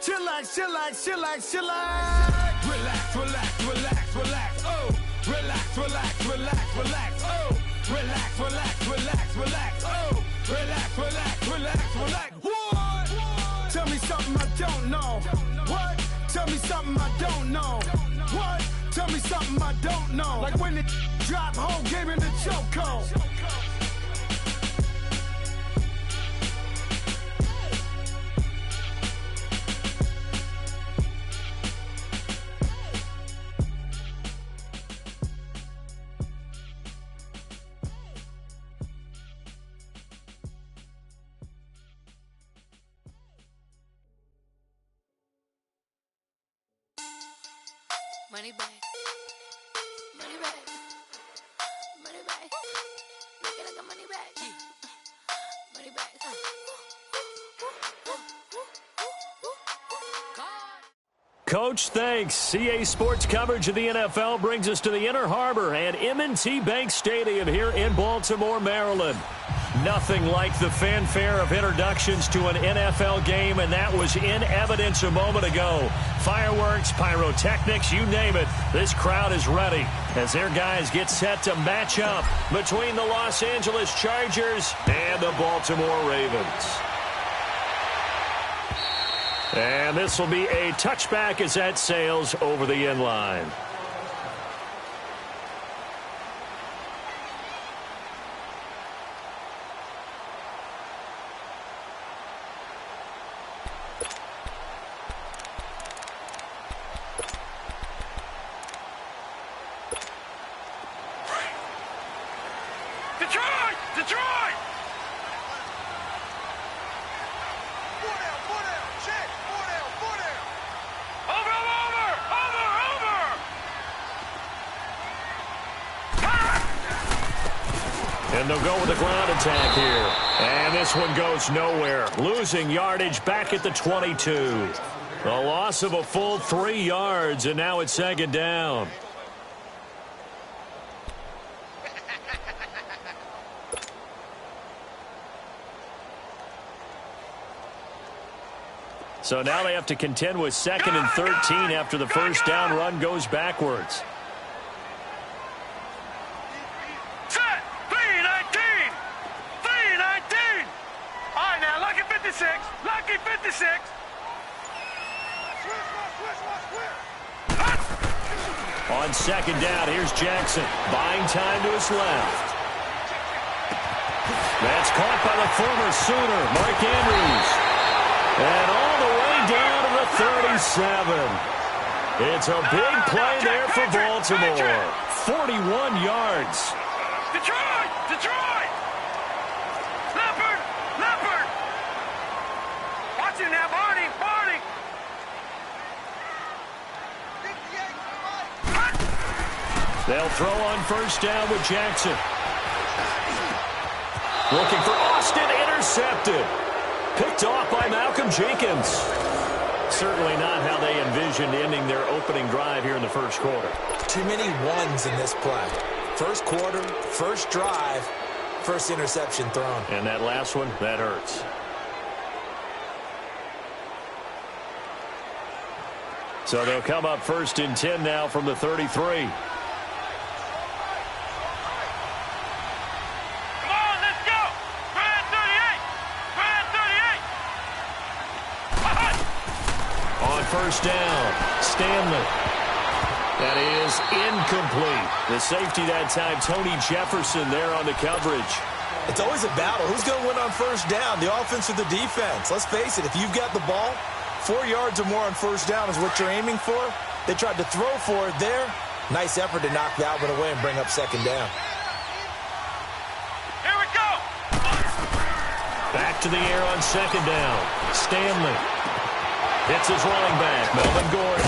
Chillax, chillax, chillax, chillax. Relax, relax, relax, relax. Oh, relax, relax, relax, relax. Oh, relax, relax, relax, relax. Oh, relax, relax, relax, relax. What? Tell me something I don't know. What? Tell me something I don't know. What? Tell me something I don't know. Like when it drop, whole game in the chokehold. Money back, money back, money back. Look at the money back, money back. Coach, thanks. CA Sports coverage of the NFL brings us to the Inner Harbor and M&T Bank Stadium here in Baltimore, Maryland. Nothing like the fanfare of introductions to an NFL game, and that was in evidence a moment ago. Fireworks, pyrotechnics, you name it. This crowd is ready as their guys get set to match up between the Los Angeles Chargers and the Baltimore Ravens. And this will be a touchback as that sails over the end line. And they'll go with a ground attack here. And this one goes nowhere. Losing yardage back at the 22. A loss of a full 3 yards, and now it's second down. So now they have to contend with 2nd and 13 after the first down run goes backwards. Set! 3-19! 3-19! All right, now, lucky 56. Lucky 56. On second down, here's Jackson. Buying time to his left. That's caught by the former Sooner, Mark Andrews. And all the way down to the 37. It's a big play there for Baltimore. 41 yards. Detroit! Detroit! Leopard! Leopard! Watch it now, Barney! Barney! They'll throw on first down with Jackson. Looking for Austin, intercepted. Picked off by Malcolm Jenkins. Certainly not how they envisioned ending their opening drive here in the first quarter. Too many ones in this play. First quarter, first drive, first interception thrown. And that last one, that hurts. So they'll come up 1st and 10 now from the 33. First down, Stanley. That is incomplete. The safety that time, Tony Jefferson there on the coverage. It's always a battle. Who's going to win on first down, the offense or the defense? Let's face it, if you've got the ball, 4 yards or more on first down is what you're aiming for. They tried to throw for it there. Nice effort to knock that one away and bring up second down. Here we go. Back to the air on second down. Stanley. Hits his running back, Melvin Gordon.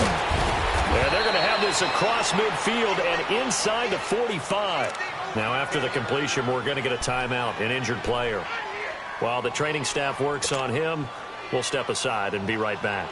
And they're going to have this across midfield and inside the 45. Now, after the completion, we're going to get a timeout, an injured player. While the training staff works on him, we'll step aside and be right back.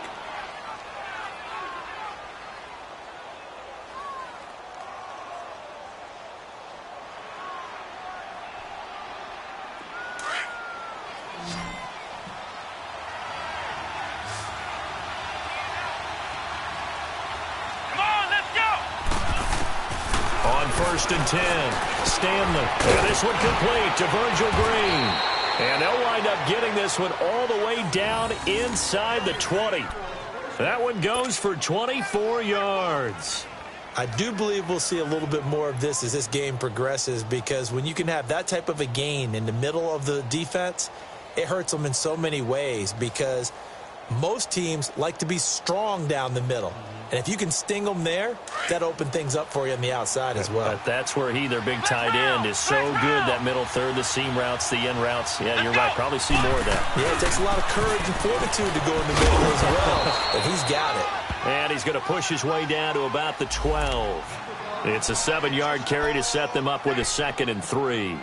1st and 10. Stanley. And this one complete to Virgil Green. And they'll wind up getting this one all the way down inside the 20. That one goes for 24 yards. I do believe we'll see a little bit more of this as this game progresses, because when you can have that type of a gain in the middle of the defense, it hurts them in so many ways, because most teams like to be strong down the middle. And if you can sting them there, that opens things up for you on the outside as well. But that's where their big tight end, is so good, that middle third, the seam routes, the in routes. Yeah, you're right. Probably see more of that. Yeah, it takes a lot of courage and fortitude to go in the middle as well, but he's got it. And he's going to push his way down to about the 12. It's a 7-yard carry to set them up with a 2nd and 3.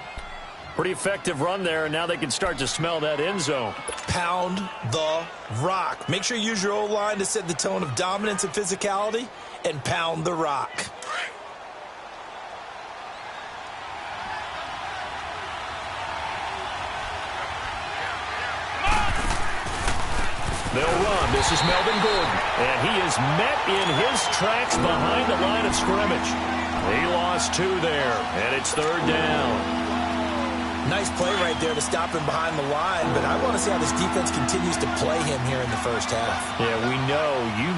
Pretty effective run there, and now they can start to smell that end zone. Pound the rock. Make sure you use your O-line to set the tone of dominance and physicality, and pound the rock. They'll run. This is Melvin Gordon. And he is met in his tracks behind the line of scrimmage. He lost 2 there, and it's 3rd down. Nice play right there to stop him behind the line, but I want to see how this defense continues to play him here in the first half. Yeah, you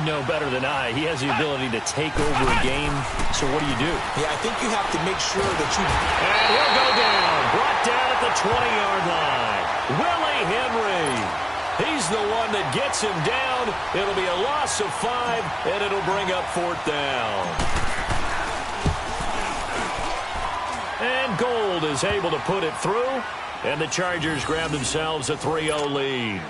know better than I. He has the ability to take over a game, so what do you do? Yeah, I think you have to make sure that you... And he'll go down, brought down at the 20-yard line. Willie Henry. He's the one that gets him down. It'll be a loss of 5, and it'll bring up 4th down. And Gold is able to put it through, and the Chargers grab themselves a 3-0 lead.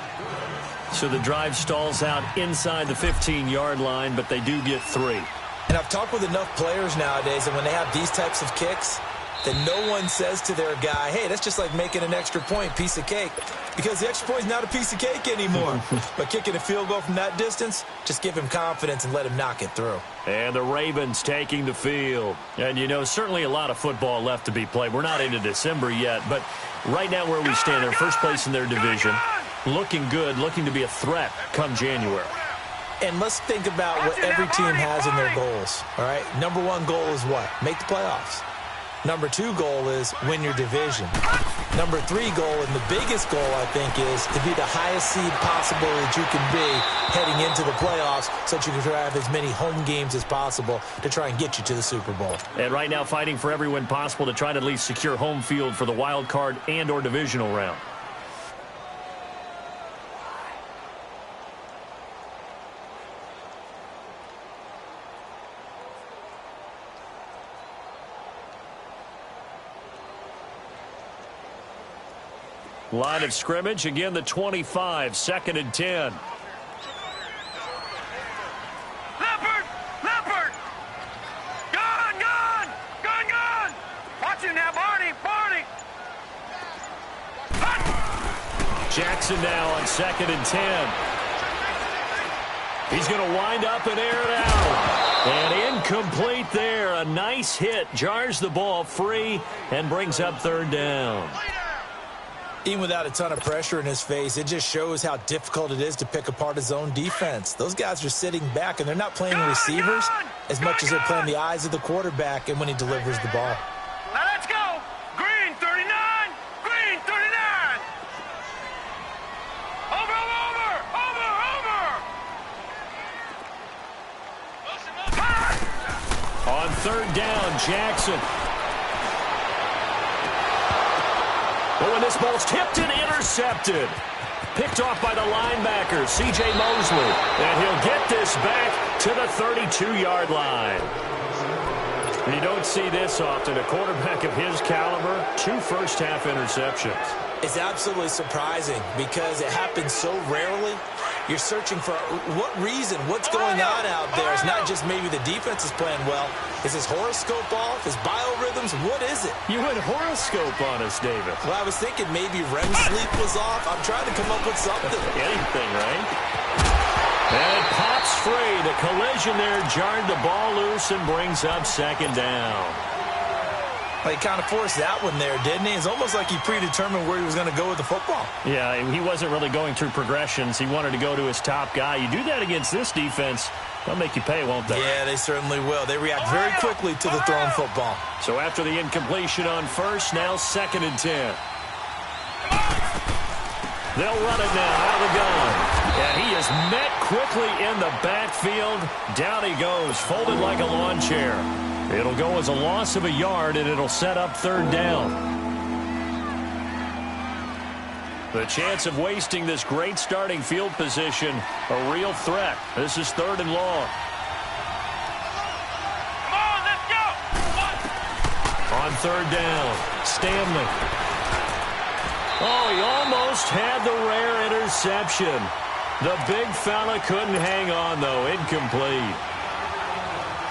So the drive stalls out inside the 15-yard line, but they do get 3. And I've talked with enough players nowadays, and when they have these types of kicks, then no one says to their guy, hey, that's just like making an extra point, piece of cake. Because the extra point is not a piece of cake anymore. But kicking a field goal from that distance, just give him confidence and let him knock it through. And the Ravens taking the field. And, certainly a lot of football left to be played. We're not into December yet, but right now where we stand, they're first place in their division. Looking good, looking to be a threat come January. And let's think about what every team has in their goals, all right? Number 1 goal is what? Make the playoffs. Number 2 goal is win your division. Number 3 goal, and the biggest goal, I think, is to be the highest seed possible that you can be heading into the playoffs, so that you can have as many home games as possible to try and get you to the Super Bowl. And right now fighting for every win possible to try to at least secure home field for the wild card and or divisional round. Line of scrimmage, again the 25, 2nd and 10. Leopard! Gone! Watch him now, Barney! Jackson now on 2nd and 10. He's going to wind up and air it out. And incomplete there. A nice hit. Jars the ball free and brings up 3rd down. Even without a ton of pressure in his face, it just shows how difficult it is to pick apart his own defense. Those guys are sitting back, and they're not playing receivers as much as they're playing the eyes of the quarterback and when he delivers the ball. Now let's go! Green 39! Green 39! Over! On 3rd down, Jackson. But when this ball's tipped and intercepted. Picked off by the linebacker, C.J. Mosley. And he'll get this back to the 32-yard line. You don't see this often. A quarterback of his caliber, 2 first-half interceptions. It's absolutely surprising because it happens so rarely. You're searching for what reason, what's going on out there. It's not just maybe the defense is playing well. Is his horoscope off? His biorhythms? What is it? You went horoscope on us, David. Well, I was thinking maybe REM sleep was off. I'm trying to come up with something. Anything, right? And it pops free. The collision there jarred the ball loose and brings up 2nd down. He kind of forced that one there, didn't he? It's almost like he predetermined where he was going to go with the football. Yeah, he wasn't really going through progressions. He wanted to go to his top guy. You do that against this defense, they'll make you pay, won't they? Yeah, they certainly will. They react very quickly to the thrown football. So after the incompletion on first, now 2nd and 10. They'll run it now out of the gun. And he is met quickly in the backfield. Down he goes, folded like a lawn chair. It'll go as a loss of a yard, and it'll set up 3rd down. The chance of wasting this great starting field position, a real threat. This is 3rd and long. Come on, let's go. On 3rd down, Stanley. Oh, he almost had the rare interception. The big fella couldn't hang on, though. Incomplete.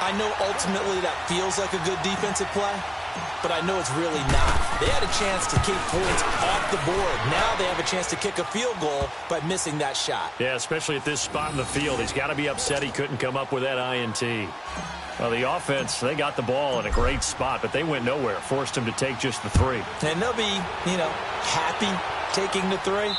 I know ultimately that feels like a good defensive play, but I know it's really not. They had a chance to keep points off the board. Now they have a chance to kick a field goal by missing that shot. Yeah, especially at this spot in the field. He's got to be upset he couldn't come up with that INT. Well, the offense, they got the ball in a great spot, but they went nowhere. Forced him to take just the 3. And they'll be, happy taking the 3.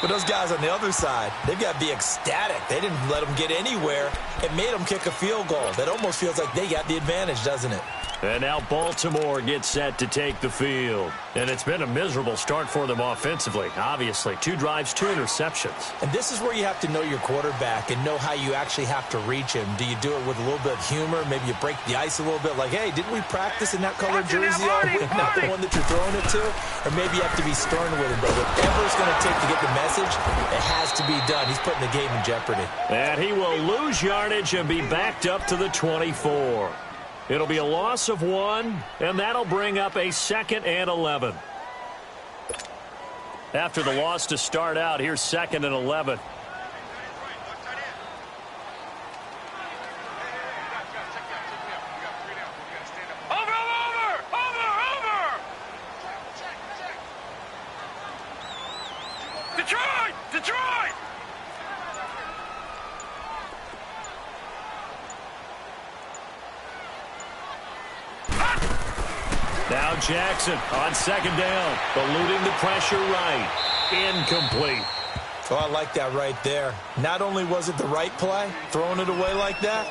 But those guys on the other side, they've got to be ecstatic. They didn't let them get anywhere. It made them kick a field goal. That almost feels like they got the advantage, doesn't it? And now Baltimore gets set to take the field. And it's been a miserable start for them offensively, obviously. 2 drives, 2 interceptions. And this is where you have to know your quarterback and know how you actually have to reach him. Do you do it with a little bit of humor? Maybe you break the ice a little bit, like, hey, didn't we practice in that colored jersey all week? Not the one that you're throwing it to? Or maybe you have to be stern with him. But whatever it's going to take to get the message, it has to be done. He's putting the game in jeopardy. And he will lose yardage and be backed up to the 24. It'll be a loss of 1, and that'll bring up a 2nd and 11. After the loss to start out, here's 2nd and 11. Over! Detroit! Now Jackson on 2nd down, eluding the pressure right. Incomplete. Oh, I like that right there. Not only was it the right play, throwing it away like that,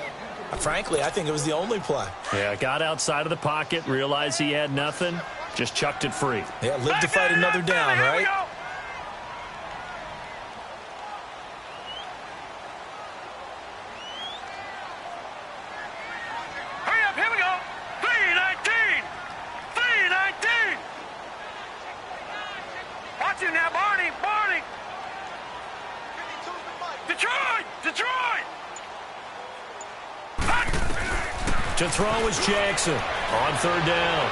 frankly, I think it was the only play. Yeah, got outside of the pocket, realized he had nothing, just chucked it free. Yeah, live to fight another down, right? Hurry up, here we go. 3:19. Watch him now, Barney. Detroit. To throw is Jackson on 3rd down.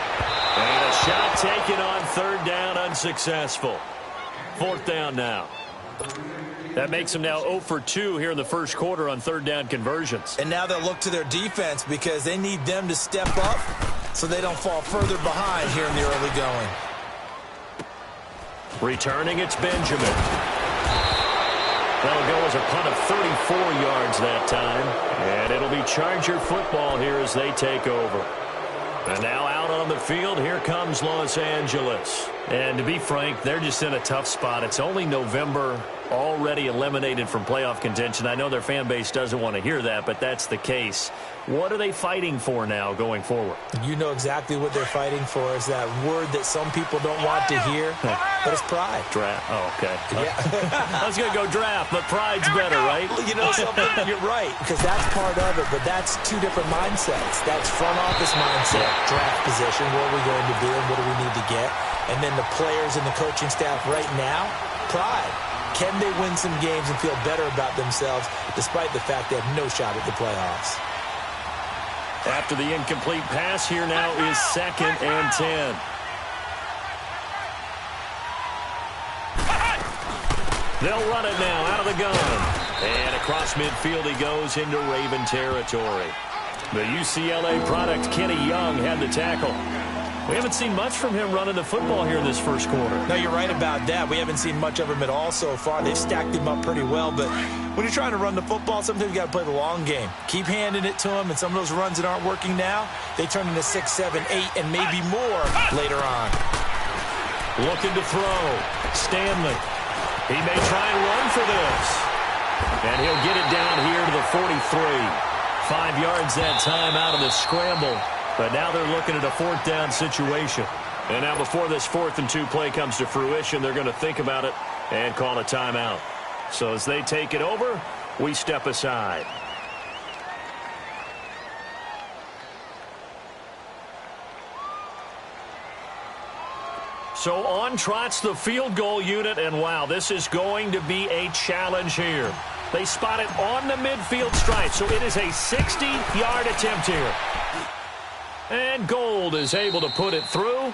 And a shot taken on 3rd down, unsuccessful. 4th down now. That makes them now 0 for 2 here in the first quarter on 3rd down conversions. And now they'll look to their defense because they need them to step up so they don't fall further behind here in the early going. Returning, it's Benjamin. That'll go as a punt of 34 yards that time. And it'll be Charger football here as they take over. And now out on the field, here comes Los Angeles. And to be frank, they're just in a tough spot. It's only November, already eliminated from playoff contention. I know their fan base doesn't want to hear that, but that's the case. What are they fighting for now going forward? You know exactly what they're fighting for. Is that word that some people don't want to hear, but it's pride. Draft. Oh, okay. Yeah. I was going to go draft, but pride's better, right? You know something? You're right, because that's part of it, but that's 2 different mindsets. That's front office mindset, draft position, what are we going to do and what do we need to get? And then the players and the coaching staff right now, pride. Can they win some games and feel better about themselves despite the fact they have no shot at the playoffs? After the incomplete pass, here now is 2nd and 10. They'll run it now out of the gun. And across midfield he goes into Raven territory. The UCLA product, Kenny Young, had the tackle. We haven't seen much from him running the football here in this first quarter. No, you're right about that. We haven't seen much of him at all so far. They've stacked him up pretty well, but when you're trying to run the football, sometimes you got to play the long game. Keep handing it to him, and some of those runs that aren't working now, they turn into 6, 7, 8, and maybe more later on. Looking to throw. Stanley. He may try and run for this. And he'll get it down here to the 43. 5 yards that time out of the scramble. But now they're looking at a 4th down situation. And now before this 4th and 2 play comes to fruition, they're going to think about it and call a timeout. So as they take it over, we step aside. So on trots the field goal unit, and wow, this is going to be a challenge here. They spot it on the midfield stripe, so it is a 60-yard attempt here. And Gold is able to put it through.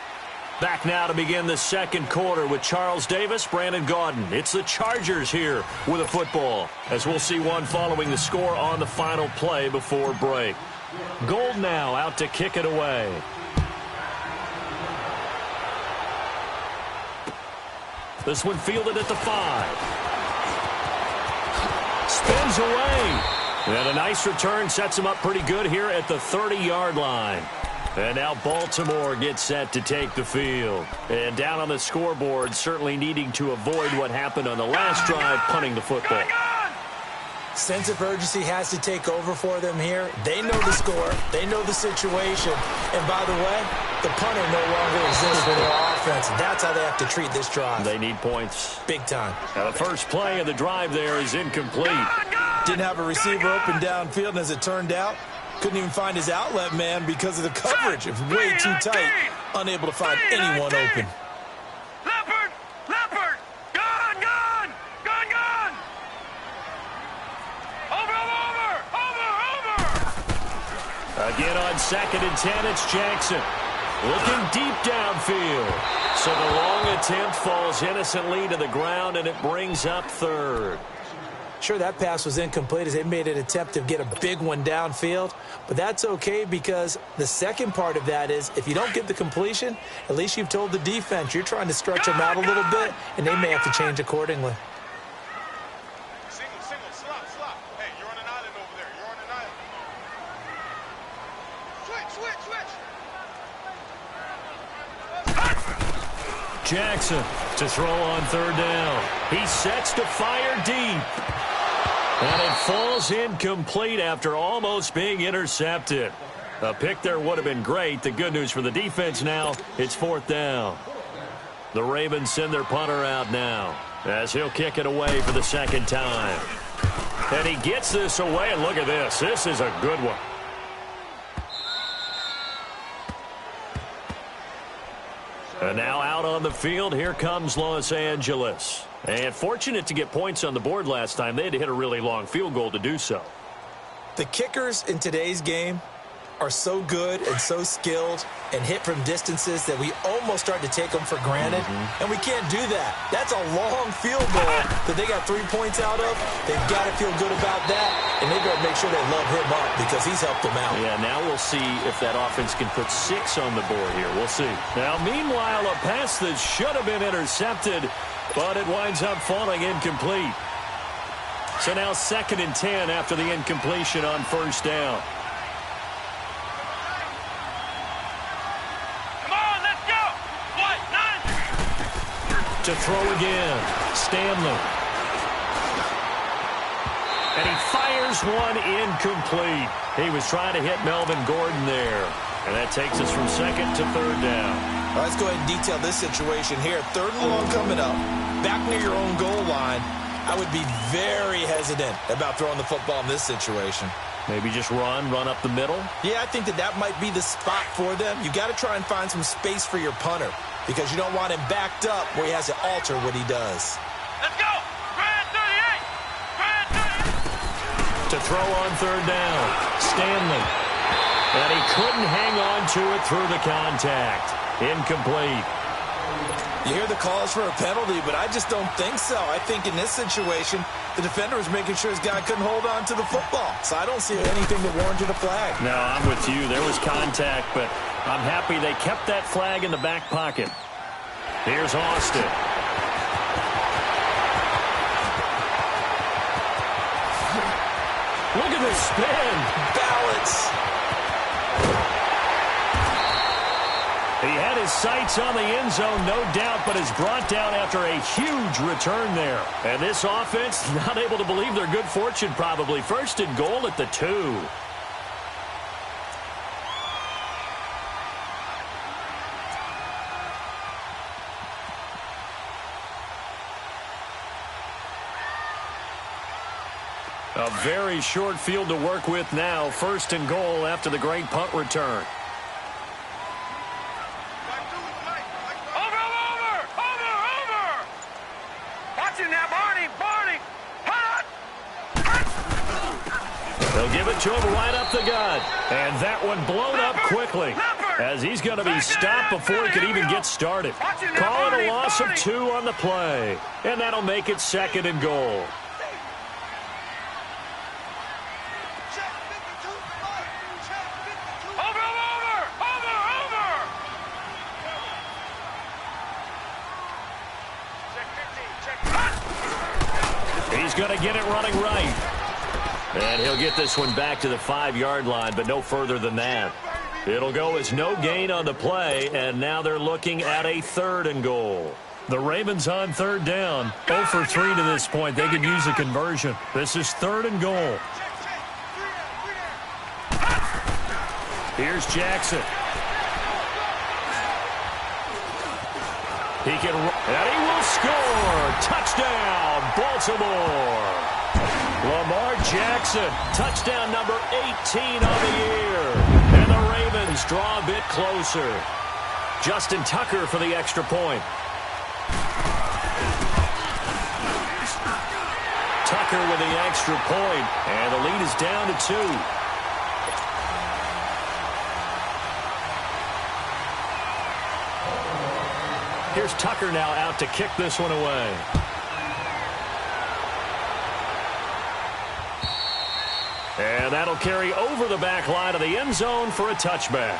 Back now to begin the second quarter with Charles Davis, Brandon Gaudin. It's the Chargers here with a football, as we'll see one following the score on the final play before break. Gold now out to kick it away. This one fielded at the 5. Spins away. And a nice return sets him up pretty good here at the 30-yard line. And now Baltimore gets set to take the field. And down on the scoreboard, certainly needing to avoid what happened on the last drive, punting the football. Sense of urgency has to take over for them here. They know the score. They know the situation. And by the way, the punter no longer exists for their offense. That's how they have to treat this drive. They need points. Big time. Now the first play of the drive there is incomplete. Didn't have a receiver open downfield, and as it turned out, couldn't even find his outlet man because of the coverage. It was way too tight. Unable to find anyone open. Leopard! Leopard! Gone! Gone! Gone! Gone! Over! Again on 2nd and 10, it's Jackson. Looking deep downfield. So the long attempt falls innocently to the ground, and it brings up 3rd. Sure, that pass was incomplete as they made an attempt to get a big one downfield, but that's okay because the second part of that is if you don't get the completion, at least you've told the defense you're trying to stretch them out a little bit, and they may have to change accordingly. Single, slot. Hey, you're on an island over there. You're on an island. Switch. Jackson to throw on 3rd down. He sets to fire deep. And it falls incomplete after almost being intercepted. A pick there would have been great. The good news for the defense now, it's 4th down. The Ravens send their punter out now as he'll kick it away for the 2nd time. And he gets this away, and look at this. This is a good one. And now out on the field, here comes Los Angeles. And fortunate to get points on the board last time. They had to hit a really long field goal to do so. The kickers in today's game are so good and so skilled and hit from distances that we almost start to take them for granted, and we can't do that. That's a long field goal that they got 3 points out of. They've got to feel good about that, and they better make sure they love him up because he's helped them out. Yeah, now we'll see if that offense can put 6 on the board here. We'll see. Now, meanwhile, a pass that should have been intercepted, but it winds up falling incomplete. So now 2nd and 10 after the incompletion on 1st down. To throw again, Stanley. And he fires one incomplete. He was trying to hit Melvin Gordon there. And that takes us from 2nd to 3rd down. Let's go ahead and detail this situation here. 3rd and long coming up. Back near your own goal line. I would be very hesitant about throwing the football in this situation. Maybe just run up the middle? Yeah, I think that might be the spot for them. You got to try and find some space for your punter because you don't want him backed up where he has to alter what he does. Let's go! Grand 38! To throw on 3rd down, Stanley. And he couldn't hang on to it through the contact. Incomplete. You hear the calls for a penalty, but I just don't think so. I think in this situation, the defender was making sure his guy couldn't hold on to the football. So I don't see anything that warranted a flag. No, I'm with you. There was contact, but I'm happy they kept that flag in the back pocket. Here's Austin. Look at this spin. Balance. He had his sights on the end zone, no doubt, but is brought down after a huge return there. And this offense not able to believe their good fortune probably. First and goal at the 2. A very short field to work with now. First and goal after the great punt return. They'll give it to him right up the gut. And that one blown up quickly as he's going to be stopped before he could even get started. Call it a loss of 2 on the play. And that'll make it second and goal. He's going to get it running right. And he'll get this one back to the 5-yard line, but no further than that. It'll go as no gain on the play, and now they're looking at a 3rd and goal. The Ravens on 3rd down. 0 for 3 to this point. They could use a conversion. This is 3rd and goal. Here's Jackson. He can, and he will score. Touchdown, Baltimore. Lamar Jackson, touchdown number 18 on the year. And the Ravens draw a bit closer. Justin Tucker for the extra point. Tucker with the extra point, and the lead is down to 2. Here's Tucker now out to kick this one away. And that'll carry over the back line of the end zone for a touchback.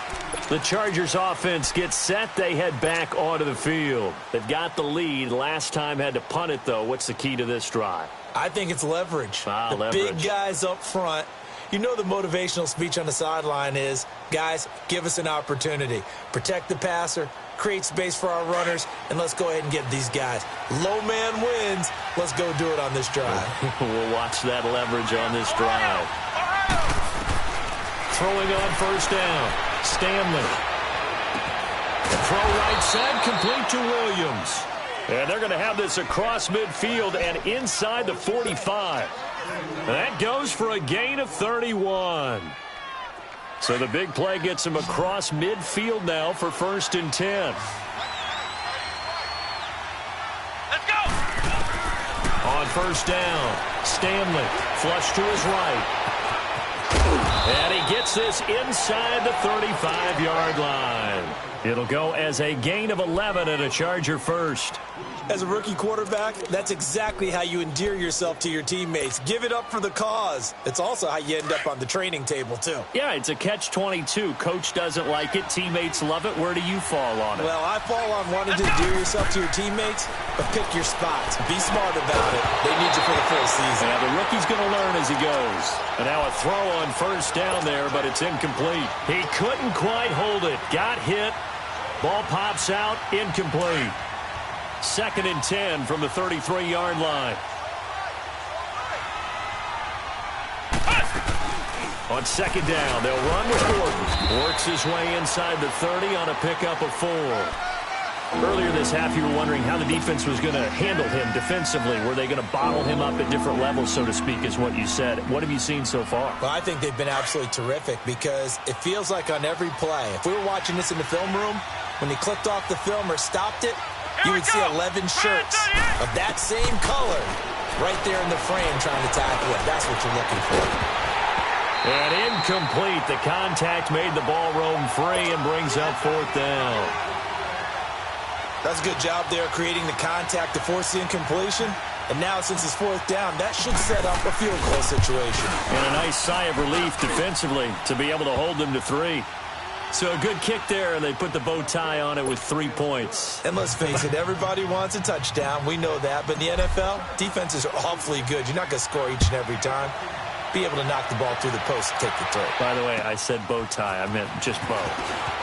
The Chargers offense gets set. They head back onto the field. They've got the lead. Last time had to punt it, though. What's the key to this drive? I think it's leverage. Leverage. Big guys up front. You know the motivational speech on the sideline is, guys, give us an opportunity. Protect the passer, create space for our runners, and let's go ahead and get these guys. Low man wins. Let's go do it on this drive. We'll watch that leverage on this drive. Throwing on first down. Stanley. Throw right side, complete to Williams. And they're going to have this across midfield and inside the 45. That goes for a gain of 31. So the big play gets him across midfield now for 1st and 10. Let's go! On first down, Stanley, flush to his right. And he gets this inside the 35-yard line. It'll go as a gain of 11 and a Charger first. As a rookie quarterback, that's exactly how you endear yourself to your teammates. Give it up for the cause. It's also how you end up on the training table, too. Yeah, it's a catch-22. Coach doesn't like it. Teammates love it. Where do you fall on it? Well, I fall on wanting to endear yourself to your teammates, but pick your spots. Be smart about it. They need you for the full season. Yeah, the rookie's going to learn as he goes. And now a throw on first down there, but it's incomplete. He couldn't quite hold it. Got hit. Ball pops out. Incomplete. 2nd and 10 from the 33-yard line. On 2nd down, they'll run with Gordon. Works his way inside the 30 on a pickup of 4. Earlier this half, you were wondering how the defense was going to handle him defensively. Were they going to bottle him up at different levels, so to speak, is what you said. What have you seen so far? Well, I think they've been absolutely terrific because it feels like on every play, if we were watching this in the film room, when he clicked off the film or stopped it, you would see 11 shirts of that same color right there in the frame trying to tackle it. That's what you're looking for. And incomplete. The contact made the ball roam free and brings up 4th down. That's a good job there creating the contact to force the incompletion. And now since it's 4th down, that should set up a field goal situation. And a nice sigh of relief defensively to be able to hold them to 3. So a good kick there, and they put the bow tie on it with 3 points. And let's face it, everybody wants a touchdown. We know that. But in the NFL, defenses are awfully good. You're not going to score each and every time. Be able to knock the ball through the post and take the throw. By the way, I said bow tie. I meant just bow.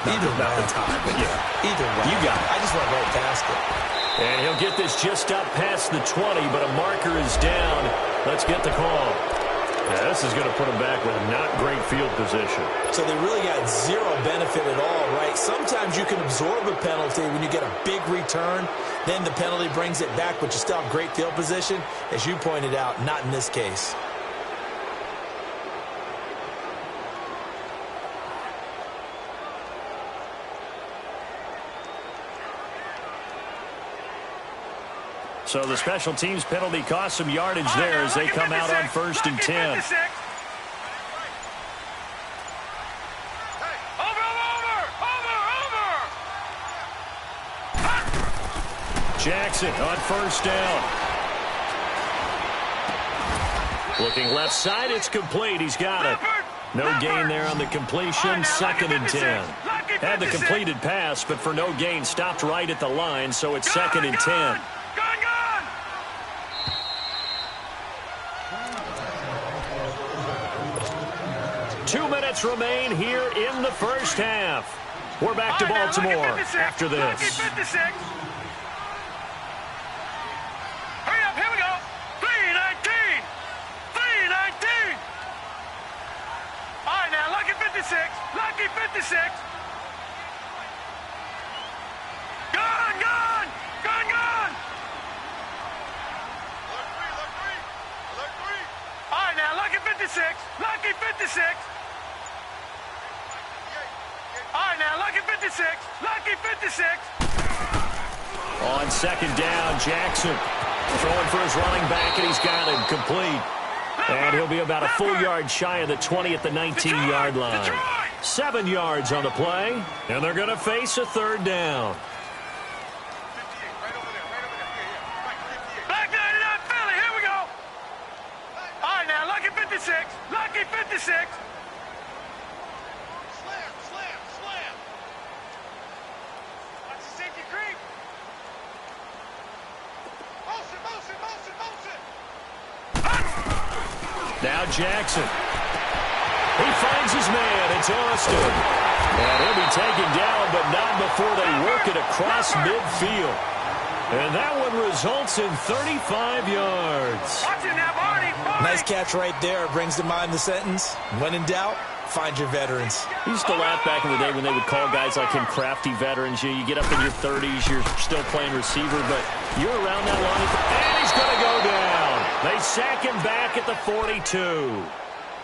Not the tie, but yeah. Either way. You got it. I just went right past it. And he'll get this just up past the 20, but a marker is down. Let's get the call. Yeah, this is going to put them back with not great field position. So they really got zero benefit at all, right? Sometimes you can absorb a penalty when you get a big return. Then the penalty brings it back, but you still have great field position. As you pointed out, not in this case. So the special teams penalty cost some yardage there as they come out on 1st and 10. Jackson on 1st down. Looking left side, it's complete. He's got it. No gain there on the completion. 2nd and 10. Had the completed pass, but for no gain, stopped right at the line, so it's 2nd and 10. 2 minutes remain here in the first half. We're back to Baltimore after this. Hurry up, here we go. 3:19. 3:19. All right, now, lucky 56. Lucky 56. Gone, gone. Gone, gone. Alert 3. All right, now, lucky 56. Lucky 56. All right, now, lucky 56. Lucky 56. On 2nd down, Jackson throwing for his running back, and he's got him complete. And he'll be about a full yard shy of the 20 at the 19-yard line. 7 yards on the play, and they're going to face a 3rd down. Back 99 Philly, here we go. All right, now, lucky 56. Lucky 56. Slam. Watch the safety creep. Motion. Now Jackson. He finds his man. It's Austin. And he'll be taken down, but not before they work it across midfield. And that one results in 35 yards. Nice catch right there. Brings to mind the sentence, when in doubt, find your veterans. I used to laugh back in the day when they would call guys like him crafty veterans. You get up in your 30s, you're still playing receiver, but you're around that long. And he's going to go down. They sack him back at the 42.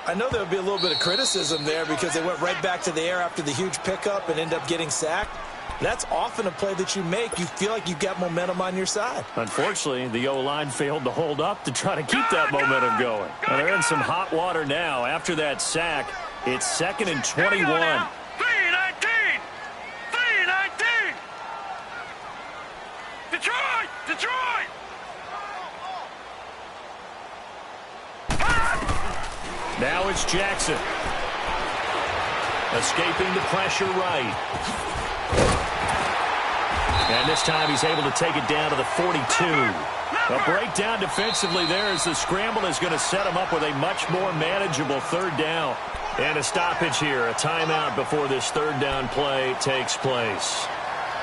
I know there would be a little bit of criticism there because they went right back to the air after the huge pickup and end up getting sacked. That's often a play that you make. You feel like you've got momentum on your side. Unfortunately, the O-line failed to hold up to try to keep that momentum going. And they're in some hot water now after that sack. It's 2nd and 21. 3:19. Detroit. Now it's Jackson. Escaping the pressure right. And this time he's able to take it down to the 42. A breakdown defensively there as the scramble is going to set him up with a much more manageable 3rd down. And a stoppage here, a timeout before this 3rd down play takes place.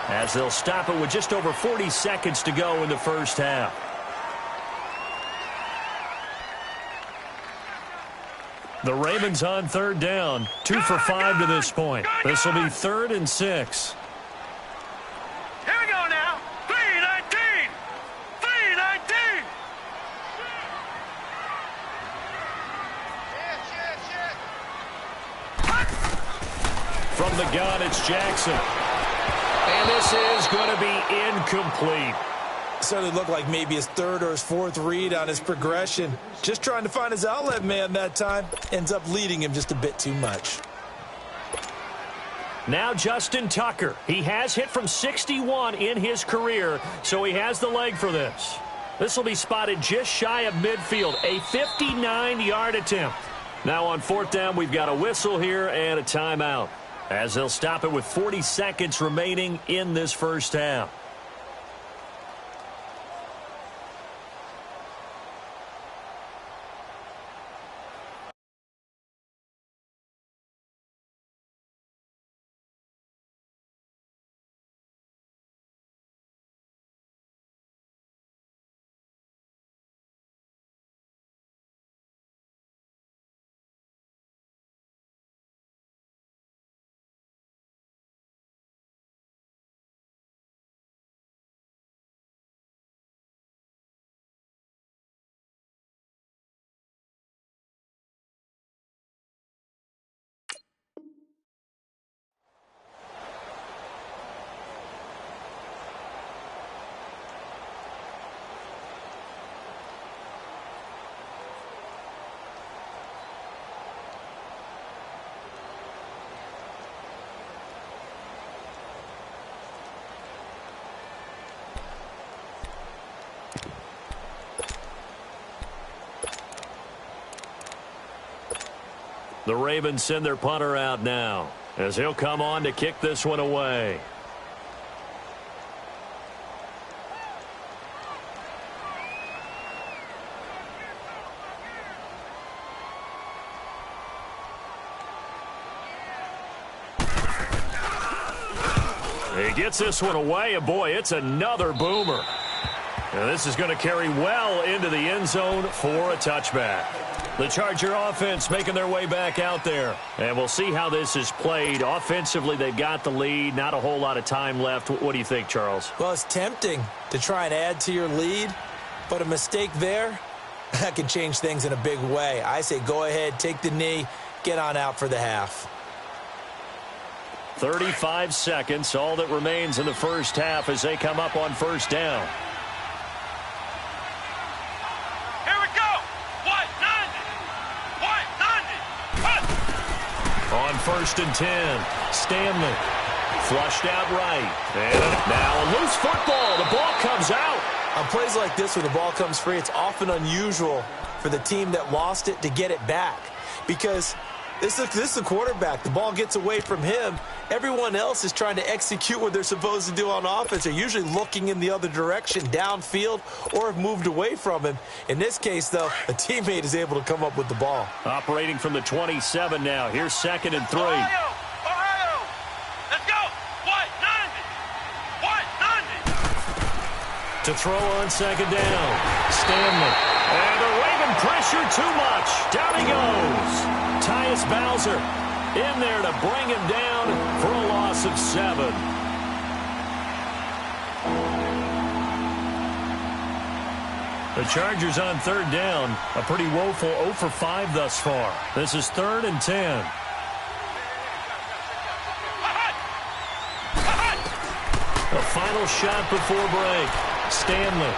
As they'll stop it with just over 40 seconds to go in the first half. The Ravens on 3rd down, 2 for 5 to this point. This will be 3rd and 6. Here we go now. 3:19. From the gun, it's Jackson. And this is going to be incomplete. Certainly looked like maybe his 3rd or his 4th read on his progression. Just trying to find his outlet man that time. Ends up leading him just a bit too much. Now Justin Tucker. He has hit from 61 in his career, so he has the leg for this. This will be spotted just shy of midfield. A 59-yard attempt. Now on 4th down, we've got a whistle here and a timeout. as they'll stop it with 40 seconds remaining in this first half. The Ravens send their punter out now, as he'll come on to kick this one away. He gets this one away, and boy, it's another boomer. And this is going to carry well into the end zone for a touchback. The Charger offense making their way back out there. And we'll see how this is played. Offensively, they've got the lead. Not a whole lot of time left. What do you think, Charles? Well, it's tempting to try and add to your lead, but a mistake there, that can change things in a big way. I say go ahead, take the knee, get on out for the half. 35 seconds, all that remains in the first half as they come up on first down. On 1st and 10, Stanley flushed out right. And now a loose football. The ball comes out. On plays like this where the ball comes free, it's often unusual for the team that lost it to get it back. Because this is the quarterback. The ball gets away from him. Everyone else is trying to execute what they're supposed to do on offense. They're usually looking in the other direction, downfield, or have moved away from him. In this case, though, a teammate is able to come up with the ball. Operating from the 27 now. Here's 2nd and 3. Ohio! Let's go! White 90! To throw on 2nd down. Stanley. And the Raven pressure too much. Down he goes. Tyus Bowser in there to bring him down for a loss of 7. The Chargers on 3rd down. A pretty woeful 0 for 5 thus far. This is 3rd and 10. The final shot before break. Stanley.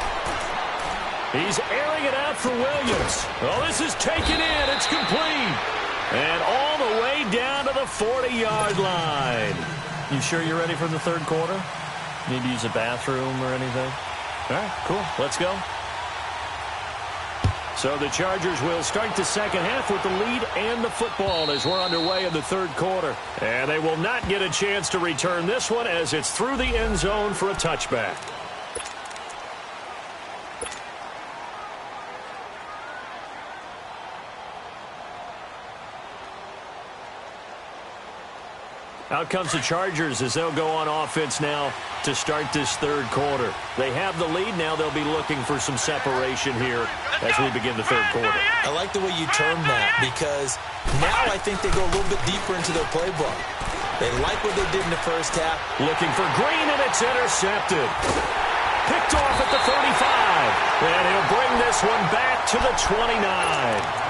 He's airing it out for Williams. Oh, this is taken in. It's complete. And all the way down to the 40-yard line. You sure you're ready for the third quarter? Need to use a bathroom or anything? All right, cool. Let's go. So the Chargers will start the second half with the lead and the football as we're underway in the third quarter. And they will not get a chance to return this one as it's through the end zone for a touchback. Out comes the Chargers as they'll go on offense now to start this third quarter. They have the lead now. They'll be looking for some separation here as we begin the third quarter. I like the way you term that because now I think they go a little bit deeper into their playbook. They like what they did in the first half. Looking for Green, and it's intercepted. Picked off at the 35. And he'll bring this one back to the 29.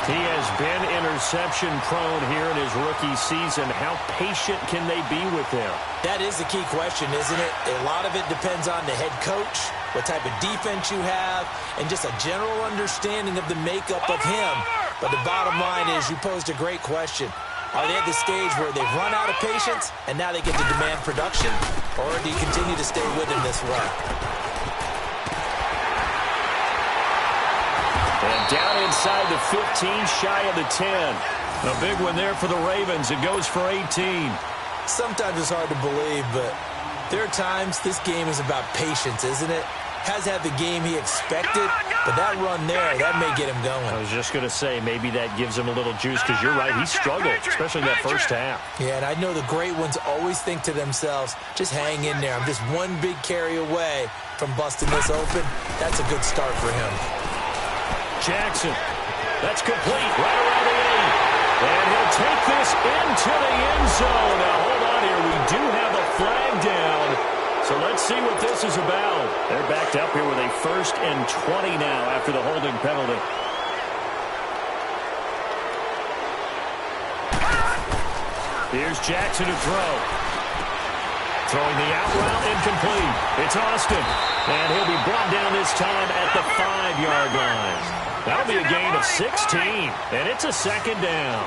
He has been interception-prone here in his rookie season. How patient can they be with him? That is the key question, isn't it? A lot of it depends on the head coach, what type of defense you have, and just a general understanding of the makeup of him. But the bottom line is you posed a great question. Are they at the stage where they've run out of patience and now they get to demand production? Or do you continue to stay with him this way? And down inside the 15, shy of the 10. A big one there for the Ravens. It goes for 18. Sometimes it's hard to believe, but there are times this game is about patience, isn't it? Has had the game he expected, but that run there, that may get him going. I was just going to say, maybe that gives him a little juice, because you're right, he struggled, especially in that first half. Yeah, and I know the great ones always think to themselves, just hang in there. I'm just one big carry away from busting this open. That's a good start for him. Jackson, that's complete, right around the 8. And he'll take this into the end zone. Now, hold on here. We do have a flag down. So let's see what this is about. They're backed up here with a 1st and 20 now after the holding penalty. Here's Jackson to throw. Throwing the out route, incomplete. It's Austin. And he'll be brought down this time at the 5-yard line. That'll be a gain of 16. And it's a 2nd down.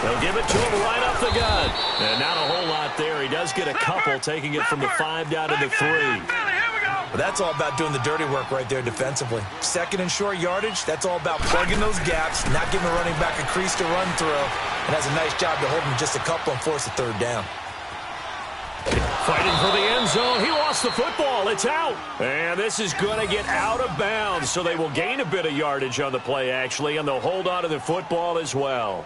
They'll give it to him right up the gut. And not a whole lot there. He does get a couple, taking it from the 5 down to the 3. Well, that's all about doing the dirty work right there defensively. 2nd and short yardage, that's all about plugging those gaps, not giving the running back a crease to run through, and has a nice job to hold him just a couple and force a 3rd down. Fighting for the end zone. He lost the football. It's out. And this is going to get out of bounds, so they will gain a bit of yardage on the play, actually, and they'll hold on to the football as well.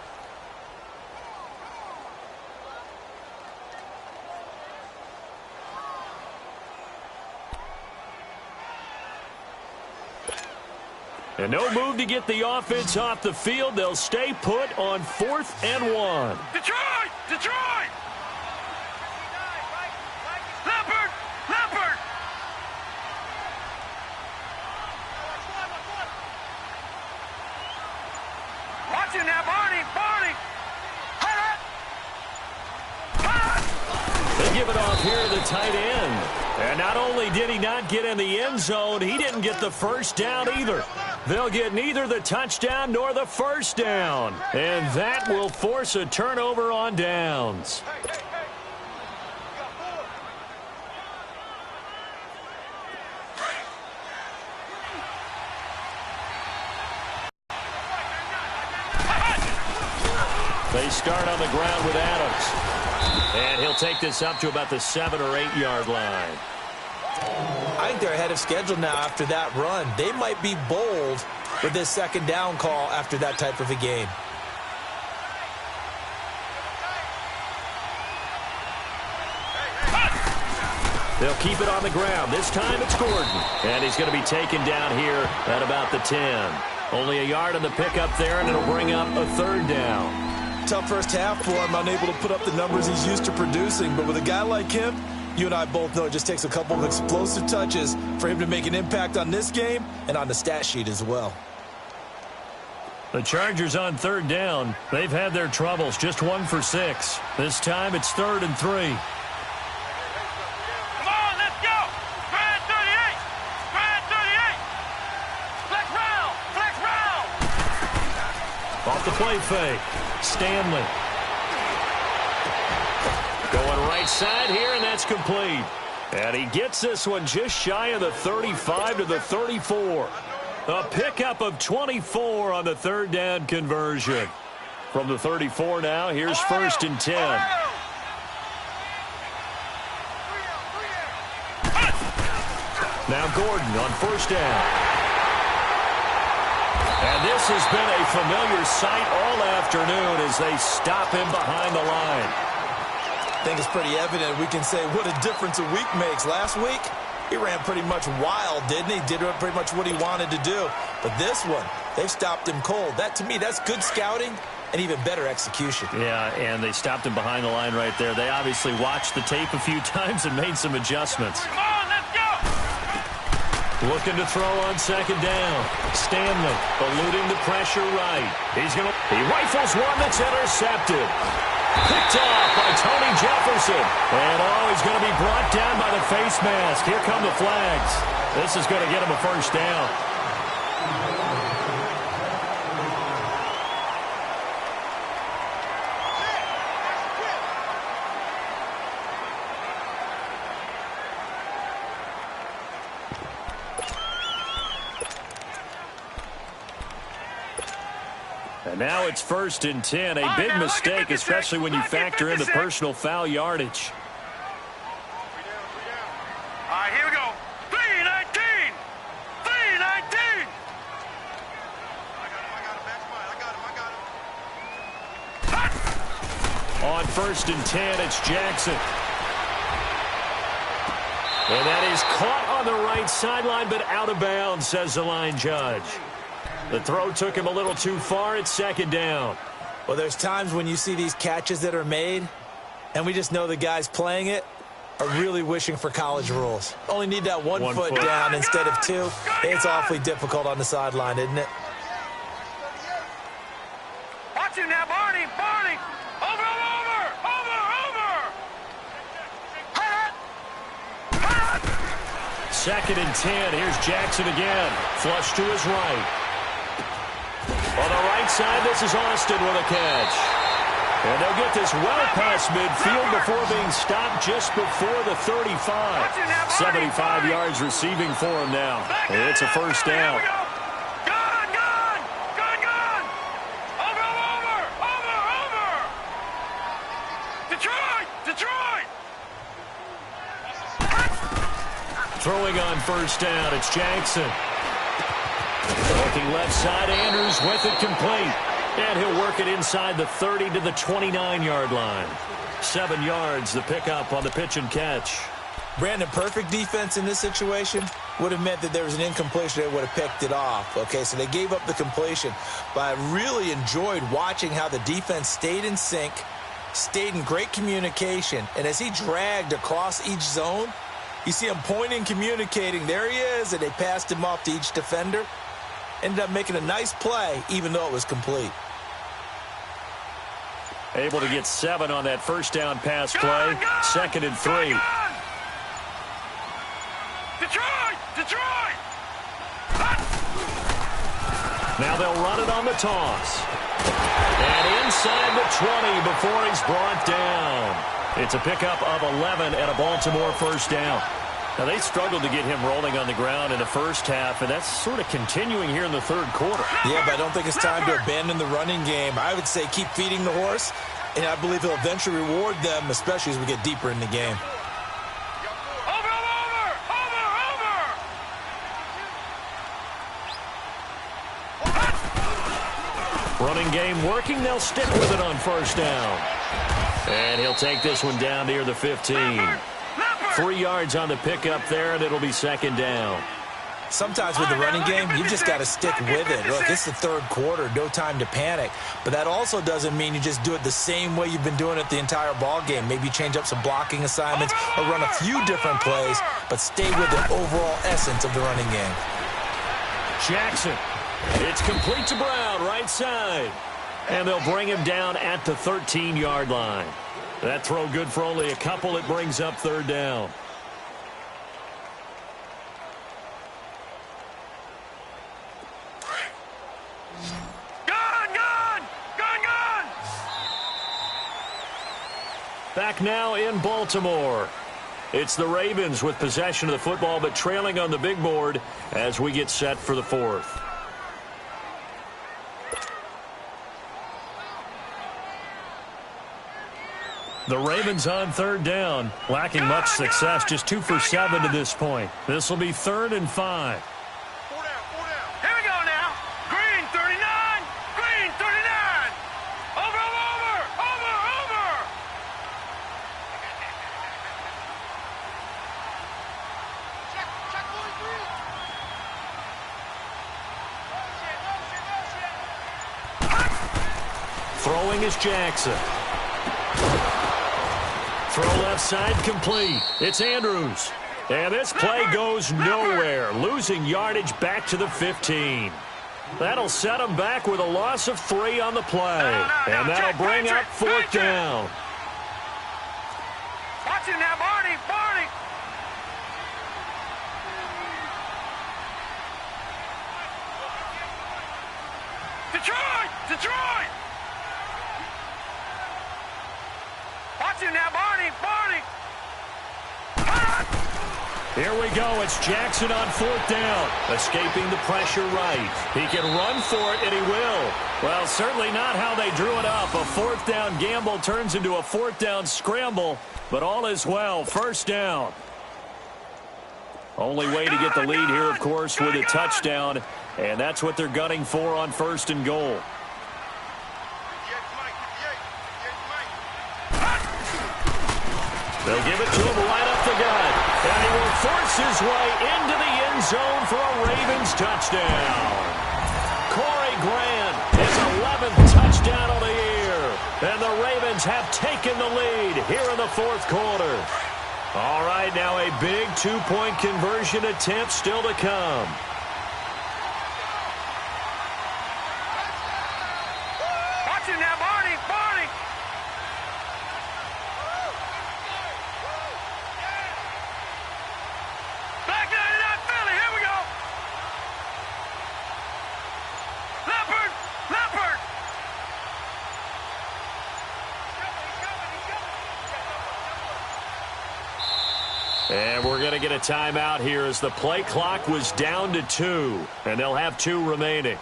And no move to get the offense off the field. They'll stay put on 4th and 1. Detroit! Detroit! Leopard! Leopard! Watch it now, Barney! Barney! They give it off here to the tight end. And not only did he not get in the end zone, he didn't get the 1st down either. They'll get neither the touchdown nor the 1st down. And that will force a turnover on downs. They start on the ground with Adams. And he'll take this up to about the 7 or 8 yard line. I think they're ahead of schedule now after that run. They might be bold with this 2nd down call after that type of a game. They'll keep it on the ground. This time it's Gordon. And he's going to be taken down here at about the 10. Only a yard on the pickup there, and it'll bring up a 3rd down. Tough first half for him, unable to put up the numbers he's used to producing. But with a guy like him, you and I both know it just takes a couple of explosive touches for him to make an impact on this game and on the stat sheet as well. The Chargers on 3rd down. They've had their troubles, just 1 for 6. This time it's 3rd and 3. Come on, let's go! Grand 38! Grand 38! Flex round! Flex round! Off the play fake. Stanley. Going right side here, and that's complete. And he gets this one just shy of the 35 to the 34. A pickup of 24 on the 3rd down conversion. From the 34 now, here's 1st and 10. Now Gordon on 1st down. And this has been a familiar sight all afternoon as they stop him behind the line. I think it's pretty evident. We can say what a difference a week makes. Last week, he ran pretty much wild, didn't he? Did pretty much what he wanted to do. But this one, they've stopped him cold. That, to me, that's good scouting and even better execution. Yeah, and they stopped him behind the line right there. They obviously watched the tape a few times and made some adjustments. Come on, let's go! Looking to throw on 2nd down. Stanley eluding the pressure right. He rifles one that's intercepted. Picked off by Tony Jefferson. And he's going to be brought down by the face mask. Here come the flags. This is going to get him a 1st down. And now it's 1st and 10. A big mistake, especially when you factor in the personal foul yardage. All right, here we go. 3-19. 3-19. On 1st and 10, it's Jackson. And that is caught on the right sideline, but out of bounds, says the line judge. The throw took him a little too far. It's 2nd down. Well, there's times when you see these catches that are made, and we just know the guys playing it are really wishing for college rules. Only need that one foot down instead of 2. It's awfully difficult on the sideline, isn't it? Watch him now, Barney. Barney. Over. 2nd and 10. Here's Jackson again. Flush to his right. On the right side, this is Austin with a catch. And they'll get this well past midfield before being stopped just before the 35. 75 yards receiving for him now. And it's a 1st down. Gone. Over. Detroit. Throwing on 1st down, it's Jackson. Looking left side, Andrews with it complete. And he'll work it inside the 30 to the 29-yard line. 7 yards, the pickup on the pitch and catch. Brandon, perfect defense in this situation would have meant that there was an incompletion. They would have picked it off. Okay, so they gave up the completion. But I really enjoyed watching how the defense stayed in sync, stayed in great communication. And as he dragged across each zone, you see him pointing, communicating. There he is, and they passed him off to each defender. Ended up making a nice play, even though it was complete. Able to get 7 on that 1st down pass play. 2nd and 3. Detroit. Now they'll run it on the toss. And inside the 20 before he's brought down. It's a pickup of 11 and a Baltimore 1st down. Now, they struggled to get him rolling on the ground in the first half, and that's sort of continuing here in the 3rd quarter. Yeah, but I don't think it's time to abandon the running game. I would say keep feeding the horse, and I believe he'll eventually reward them, especially as we get deeper in the game. Over. Running game working. They'll stick with it on 1st down. And he'll take this one down near the 15. 3 yards on the pickup there, and it'll be 2nd down. Sometimes with the running game, you've just got to stick with it. Look, it's the 3rd quarter, no time to panic. But that also doesn't mean you just do it the same way you've been doing it the entire ball game. Maybe change up some blocking assignments or run a few different plays, but stay with the overall essence of the running game. Jackson. It's complete to Brown, right side. And they'll bring him down at the 13-yard line. That throw good for only a couple. It brings up 3rd down. Gone! Back now in Baltimore. It's the Ravens with possession of the football, but trailing on the big board as we get set for the 4th. The Ravens on 3rd down, lacking much success, just 2 for 7 to this point. This will be 3rd and 5. Here we go now. Green 39. Over. Throwing is Jackson. Throw left side complete. It's Andrews. And this play goes nowhere. Losing yardage back to the 15. That'll set them back with a loss of 3 on the play. And that'll bring up 4th down. Watch him now, Barney. Detroit. Watch him now, Barney. Here we go. It's Jackson on 4th down. Escaping the pressure right. He can run for it, and he will. Well, certainly not how they drew it up. A 4th down gamble turns into a 4th down scramble, but all is well. 1st down. Only way to get the lead here, of course, with a touchdown, and that's what they're gunning for on 1st and goal. They'll give it to him right up the gut. And he will force his way into the end zone for a Ravens touchdown. Corey Grant, his 11th touchdown of the year. And the Ravens have taken the lead here in the 4th quarter. All right, now a big 2-point conversion attempt still to come. Watch it now, Barney. Back 99 Philly, here we go. Leopard. And we're going to get a timeout here as the play clock was down to 2, and they'll have 2 remaining.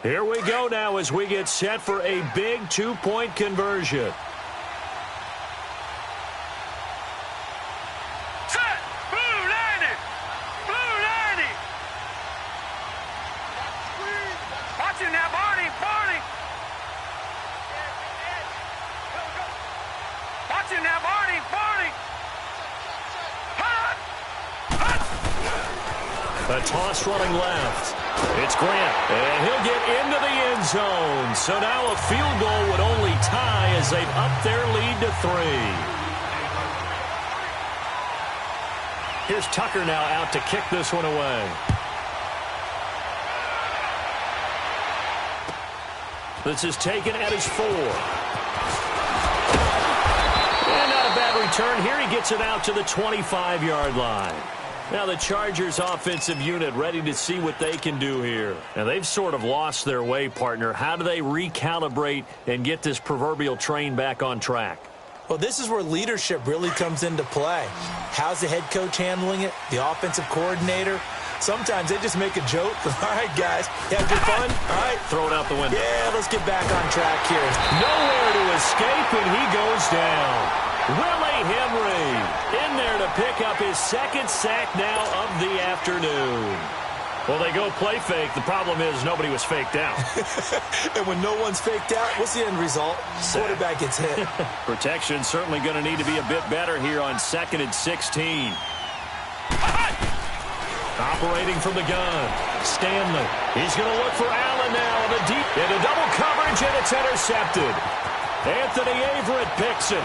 Here we go now as we get set for a big 2-point conversion. Set. Blue 90. Watch it now, Barney. Watch it now, Barney. A toss running left. It's Grant, and he'll get into the end zone. So now a field goal would only tie as they've upped their lead to 3. Here's Tucker now out to kick this one away. This is taken at his 4. And not a bad return here. He gets it out to the 25-yard line. Now the Chargers offensive unit ready to see what they can do here. Now they've sort of lost their way, partner. How do they recalibrate and get this proverbial train back on track? Well, this is where leadership really comes into play. How's the head coach handling it? The offensive coordinator? Sometimes they just make a joke. All right, guys, you had your fun? All right. Throw it out the window. Yeah, let's get back on track here. Nowhere to escape, and he goes down. Willie Henry in there to pick up his 2nd sack now of the afternoon. Well, they go play fake. The problem is nobody was faked out. And when no one's faked out, what's the end result? Quarterback gets hit. Protection certainly going to need to be a bit better here on 2nd and 16. Operating from the gun, Stanley. He's going to look for Allen now in the deep, into double coverage, and it's intercepted. Anthony Averett picks it.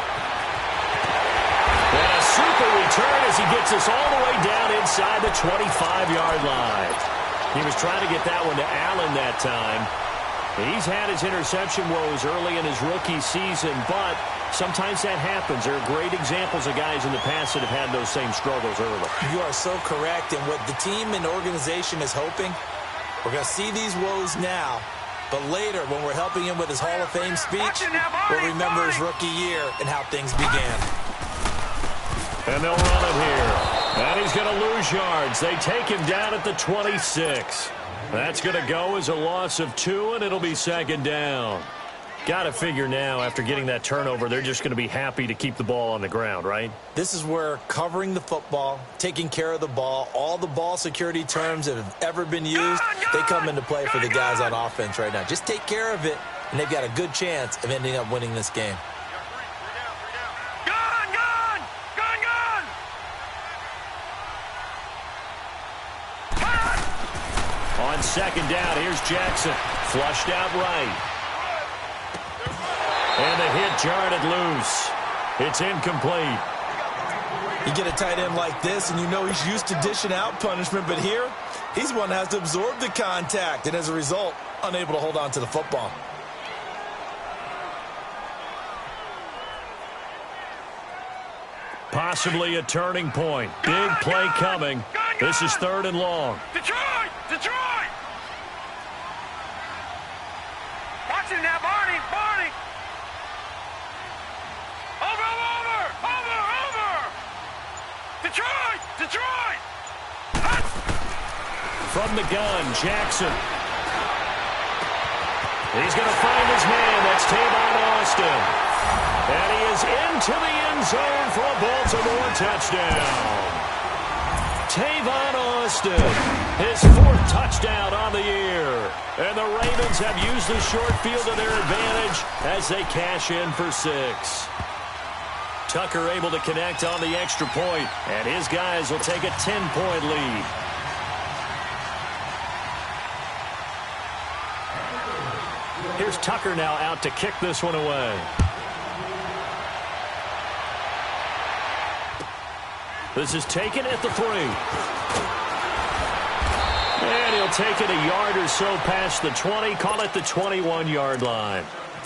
And a super return as he gets us all the way down inside the 25-yard line. He was trying to get that one to Allen that time. He's had his interception woes early in his rookie season, but sometimes that happens. There are great examples of guys in the past that have had those same struggles early. You are so correct. And what the team and organization is hoping, we're going to see these woes now, but later when we're helping him with his Hall of Fame speech, we'll remember his rookie year and how things began. And they'll run it here. And he's going to lose yards. They take him down at the 26. That's going to go as a loss of 2, and it'll be 2nd down. Got to figure now, after getting that turnover, they're just going to be happy to keep the ball on the ground, right? This is where covering the football, taking care of the ball, all the ball security terms that have ever been used, they come into play for the guys on offense right now. Just take care of it, and they've got a good chance of ending up winning this game. On 2nd down, here's Jackson. Flushed out right. And the hit jarred it loose. It's incomplete. You get a tight end like this, and you know he's used to dishing out punishment, but here, he's one that has to absorb the contact, and as a result, unable to hold on to the football. Possibly a turning point. Big play coming. This is 3rd and long. Detroit! Detroit! From the gun, Jackson. He's going to find his man. That's Tavon Austin. And he is into the end zone for a Baltimore touchdown. Tavon Austin, his 4th touchdown on the year. And the Ravens have used the short field to their advantage as they cash in for 6. Tucker able to connect on the extra point, and his guys will take a 10-point lead. Here's Tucker now out to kick this one away. This is taken at the 3. And he'll take it a yard or so past the 20, call it the 21-yard line.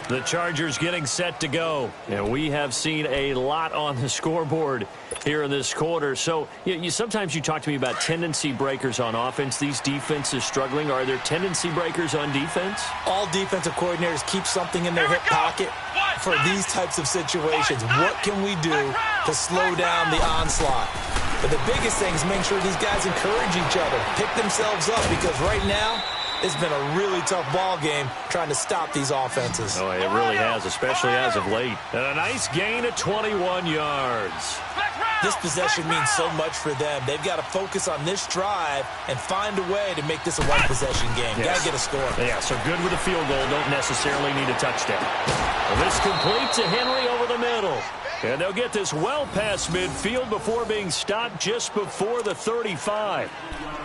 The Chargers getting set to go. And we have seen a lot on the scoreboard here in this quarter. So sometimes you talk to me about tendency breakers on offense. These defenses struggling. Are there tendency breakers on defense? All defensive coordinators keep something in their hip pocket for these types of situations. What can we do to slow down the onslaught? But the biggest thing is make sure these guys encourage each other, pick themselves up, because right now it's been a really tough ball game trying to stop these offenses. Oh, it really has, especially as of late. And a nice gain of 21 yards. This possession means so much for them. They've got to focus on this drive and find a way to make this a one-possession game. Yes. Got to get a score. Yeah, so good with a field goal. Don't necessarily need a touchdown. Well, this complete to Henry over the middle. And they'll get this well past midfield before being stopped just before the 35.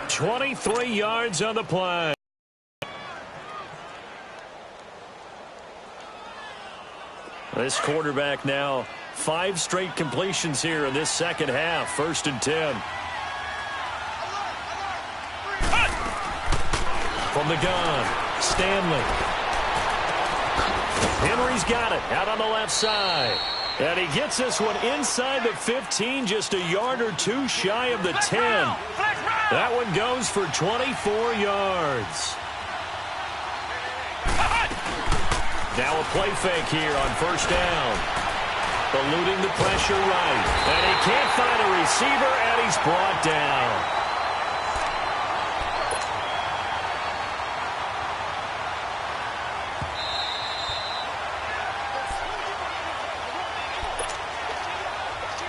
23 yards on the play. This quarterback now 5 straight completions here in this second half. 1st and 10. From the gun, Stanley. Henry's got it out on the left side. And he gets this one inside the 15, just a yard or 2 shy of the 10. That one goes for 24 yards. Now a play fake here on 1st down. Eluding the pressure right. And he can't find a receiver, and he's brought down.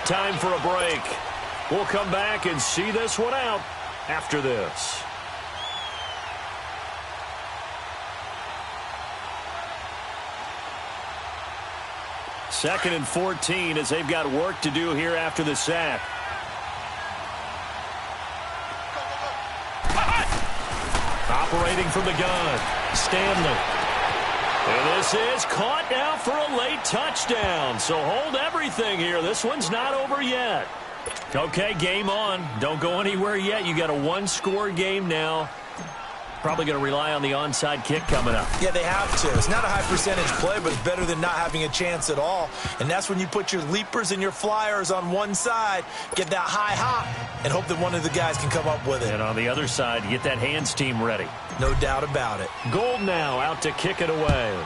Time for a break. We'll come back and see this one out after this. Second and 14 as they've got work to do here after the sack. Operating from the gun, Stanley. And this is caught now for a late touchdown. So hold everything here. This one's not over yet. Okay, game on. Don't go anywhere yet. You got a 1-score game now. Probably going to rely on the onside kick coming up. Yeah, they have to. It's not a high percentage play, but it's better than not having a chance at all. And that's when you put your leapers and your flyers on one side, get that high hop, and hope that one of the guys can come up with it. And on the other side, get that hands team ready. No doubt about it. Gold now out to kick it away.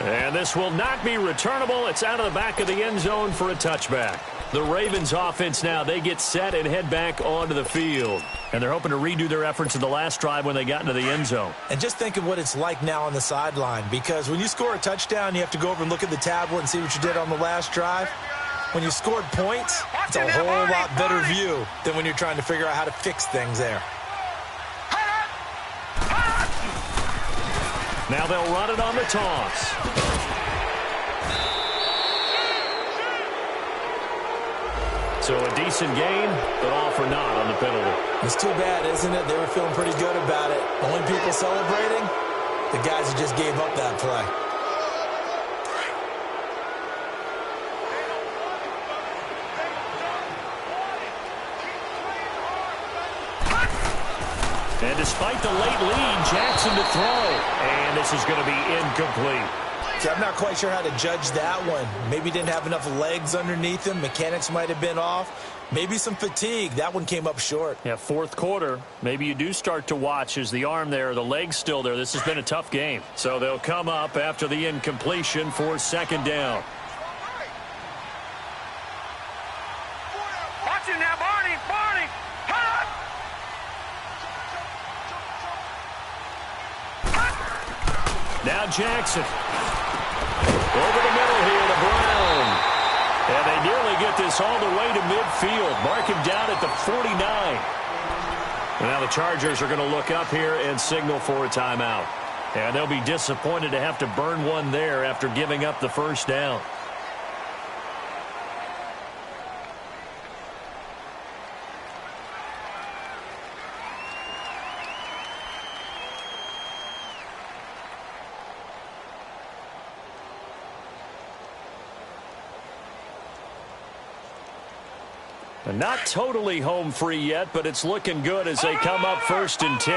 And this will not be returnable. It's out of the back of the end zone for a touchback. The Ravens offense now, they get set and head back onto the field. And they're hoping to redo their efforts in the last drive when they got into the end zone. And just think of what it's like now on the sideline, because when you score a touchdown, you have to go over and look at the tablet and see what you did on the last drive. When you scored points, it's a whole lot better view than when you're trying to figure out how to fix things there. Now they'll run it on the toss. So a decent gain, but all for naught on the penalty. It's too bad, isn't it? They were feeling pretty good about it. Only people celebrating, the guys who just gave up that play. And despite the late lead, Jackson to throw. And this is going to be incomplete. See, I'm not quite sure how to judge that one. Maybe didn't have enough legs underneath him. Mechanics might have been off. Maybe some fatigue. That one came up short. Yeah, 4th quarter. Maybe you do start to watch as the arm there, the leg's still there. This has been a tough game. So they'll come up after the incompletion for 2nd down. Now Jackson. Over the middle here to Brown. And they nearly get this all the way to midfield. Mark him down at the 49. And now the Chargers are going to look up here and signal for a timeout. And they'll be disappointed to have to burn one there after giving up the first down. And not totally home free yet, but it's looking good as they come up 1st and 10.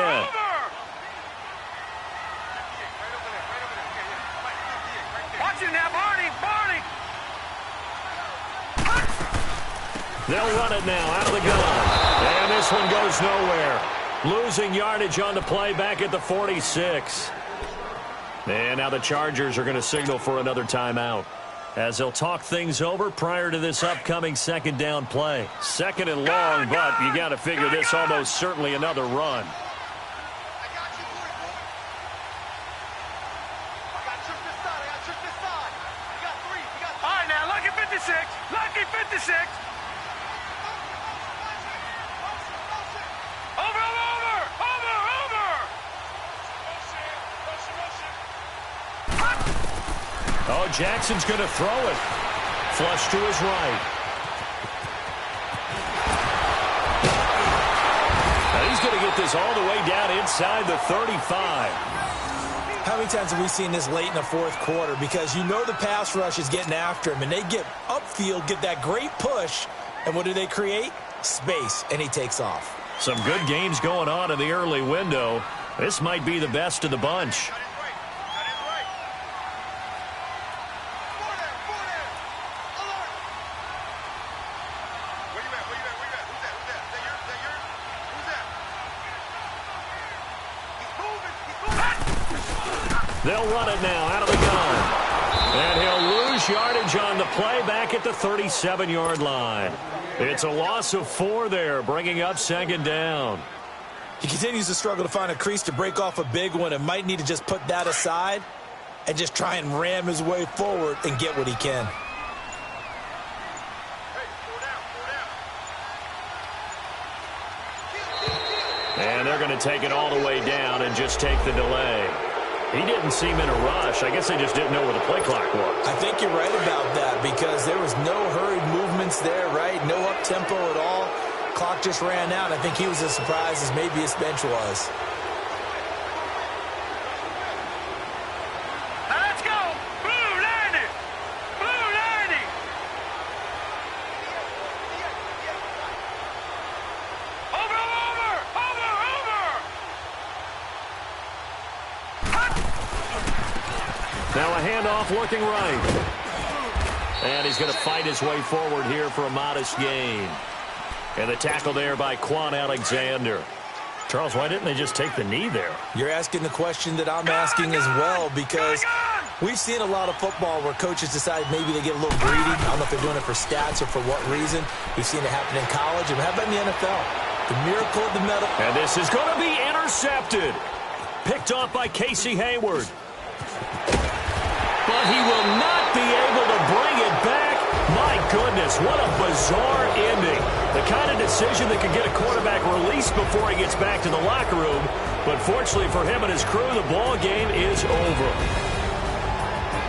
Watch it now, Barney. They'll run it now out of the gun. And this one goes nowhere. Losing yardage on the play back at the 46. And now the Chargers are going to signal for another timeout, as they'll talk things over prior to this upcoming 2nd down play. 2nd and long, but you got to figure this almost certainly another run. I got you, 44. I got trick this side. You got 3. All right, now, lucky 56. Lucky 56. Over. Oh, Jackson's going to throw it. Flush to his right. Now he's going to get this all the way down inside the 35. How many times have we seen this late in the 4th quarter? Because you know the pass rush is getting after him, and they get upfield, get that great push, and what do they create? Space, and he takes off. Some good games going on in the early window. This might be the best of the bunch. They'll run it now out of the gun. And he'll lose yardage on the play back at the 37-yard line. It's a loss of 4 there, bringing up 2nd down. He continues to struggle to find a crease to break off a big one and might need to just put that aside and just try and ram his way forward and get what he can. And they're going to take it all the way down and just take the delay. He didn't seem in a rush. I guess they just didn't know where the play clock was. I think you're right about that because there was no hurried movements there, right? No up-tempo at all. Clock just ran out. I think he was as surprised as maybe his bench was. Let's go. Blue 90. Blue 90. Over. Now a handoff looking right. And he's going to fight his way forward here for a modest gain. And the tackle there by Quan Alexander. Charles, why didn't they just take the knee there? You're asking the question that I'm asking as well because we've seen a lot of football where coaches decide maybe they get a little greedy. I don't know if they're doing it for stats or for what reason. We've seen it happen in college. And how about in the NFL? The miracle of the medal. And this is going to be intercepted. Picked off by Casey Hayward. But he will not be able to bring it back. My goodness, what a bizarre ending. The kind of decision that could get a quarterback released before he gets back to the locker room. But fortunately for him and his crew, the ball game is over.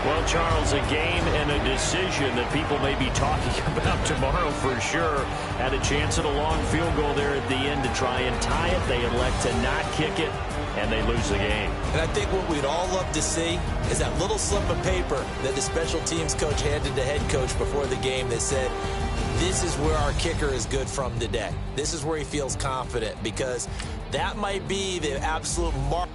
Well, Charles, a game and a decision that people may be talking about tomorrow for sure. Had a chance at a long field goal there at the end to try and tie it. They elect to not kick it, and they lose the game. And I think what we'd all love to see is that little slip of paper that the special teams coach handed the head coach before the game that said, this is where our kicker is good from today. This is where he feels confident, because that might be the absolute mark.